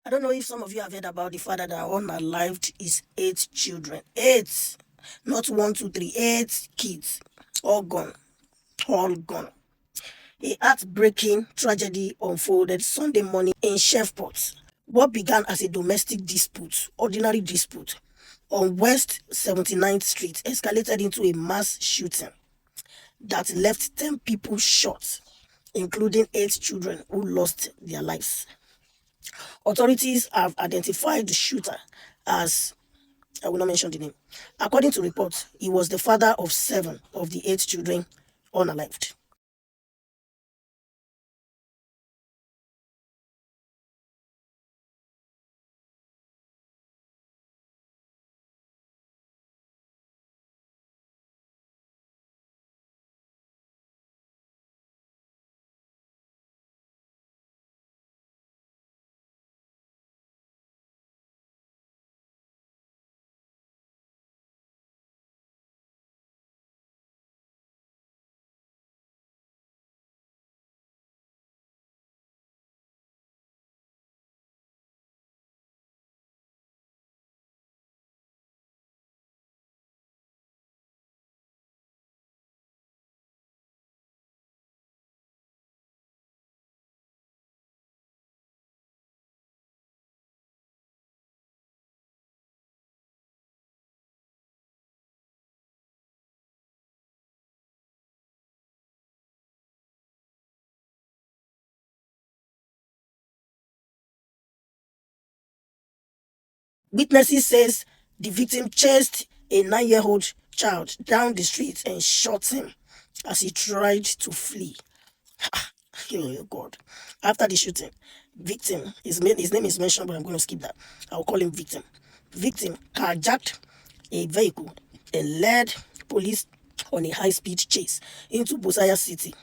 I don't know if some of you have heard about the father that unalived his 8 children. 8, not 1, 2, 3, 8 kids, all gone, all gone. A heartbreaking tragedy unfolded Sunday morning in Shreveport. What began as a domestic dispute, ordinary dispute, on West 79th Street escalated into a mass shooting that left 10 people shot, including 8 children who lost their lives. Authorities have identified the shooter as, I will not mention the name. According to reports, he was the father of 7 of the 8 children unalived. Witnesses says the victim chased a 9-year-old child down the street and shot him as he tried to flee. Oh God. After the shooting, victim, his name is mentioned, but I'm going to skip that. I'll call him victim. Victim carjacked a vehicle and led police on a high-speed chase into Bosia City,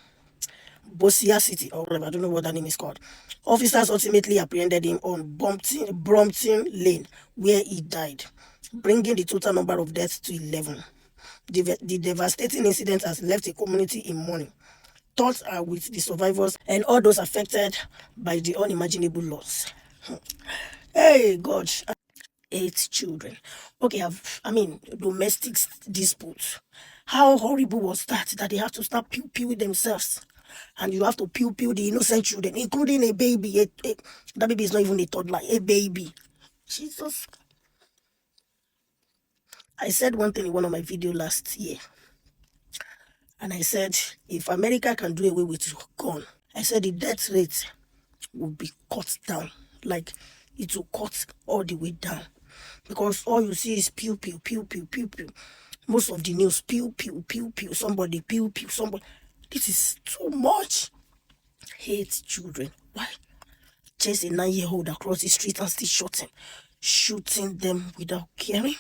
or whatever, I don't know what that name is called. Officers ultimately apprehended him on Brompton Lane, where he died, bringing the total number of deaths to 11. The devastating incident has left a community in mourning. Thoughts are with the survivors and all those affected by the unimaginable loss. Hey, God. 8 children. Okay, domestic disputes. How horrible was that they have to start pew themselves? And you have to pew the innocent children, including a baby. That baby is not even a toddler, a baby. Jesus. I said one thing in one of my videos last year. And I said, if America can do away with gun, I said the death rate will be cut down. Like, it will cut all the way down. Because all you see is pew. Most of the news, pew, somebody, pew, somebody. This is too much. Hate children. Why? Chase a 9-year-old across the street and still shooting them without caring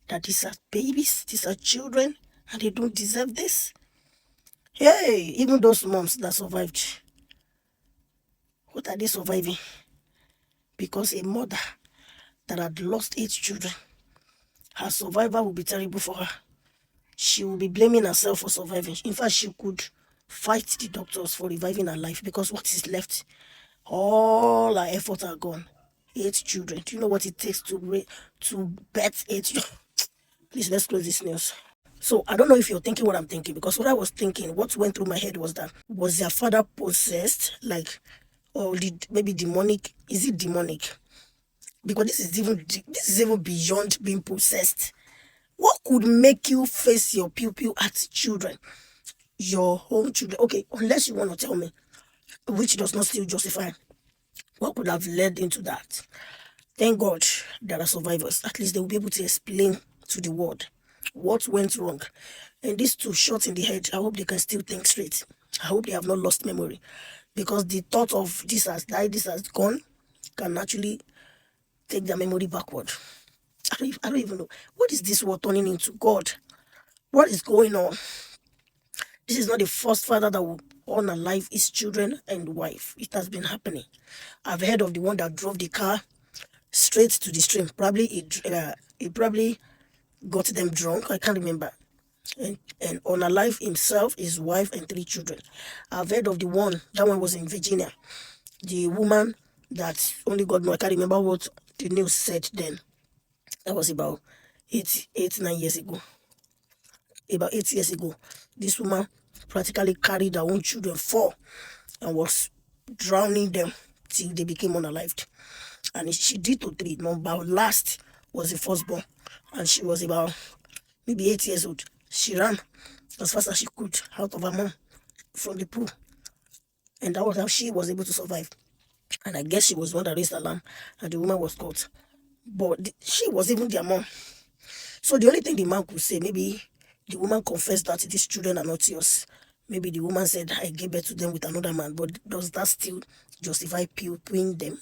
that these are babies, these are children, and they don't deserve this. Hey, even those moms that survived, what are they surviving? Because a mother that had lost 8 children, her survival will be terrible for her. She will be blaming herself for surviving. In fact, she could fight the doctors for reviving her life, because what is left? All her efforts are gone. 8 children. Do you know what it takes to birth 8 children? Please, let's close this news. So, I don't know if you're thinking what I'm thinking, because what I was thinking, what went through my head was that, was their father possessed? Like, or maybe demonic? Is it demonic? Because this is even beyond being possessed. What could make you face your pew at children? Your own children. Okay, unless you want to tell me, which does not still justify, what could have led into that? Thank God there are survivors. At least they will be able to explain to the world what went wrong. And these 2 shots in the head, I hope they can still think straight. I hope they have not lost memory. Because the thought of this has died, this has gone, can actually take their memory backward. I don't even know. What is this world turning into? God, what is going on? This is not the first father that will unalive his children and wife. It has been happening. I've heard of the one that drove the car straight to the stream. Probably he probably got them drunk. I can't remember. And unalive himself, his wife, and 3 children. I've heard of that one was in Virginia. The woman that only God know. I can't remember what the news said then. That was about 9 years ago. About 8 years ago, this woman practically carried her own children, four, and was drowning them till they became unalived. And she did to three. Number last was the firstborn, and she was about maybe 8 years old. She ran as fast as she could out of her mom from the pool, and that was how she was able to survive. And I guess she was the one that raised the lamb, and the woman was caught. But she was even their mom. So the only thing the man could say, maybe the woman confessed that these children are not yours. Maybe the woman said, I gave birth to them with another man. But does that still justify pewpewing them,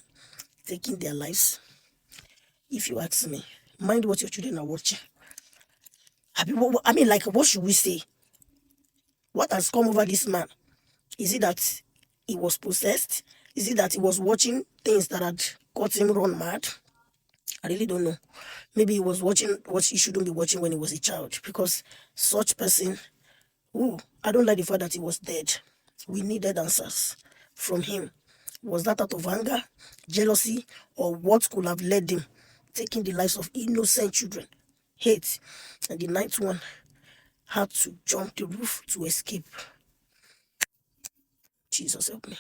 taking their lives? If you ask me, mind what your children are watching. I mean, like, what should we say? What has come over this man? Is it that he was possessed? Is it that he was watching things that had got him run mad? I really don't know. Maybe he was watching what he shouldn't be watching when he was a child, because such person, I don't like the fact that he was dead. We needed answers from him. Was that out of anger, jealousy, or what could have led him taking the lives of innocent children? Hate. And the ninth one had to jump the roof to escape. Jesus help me.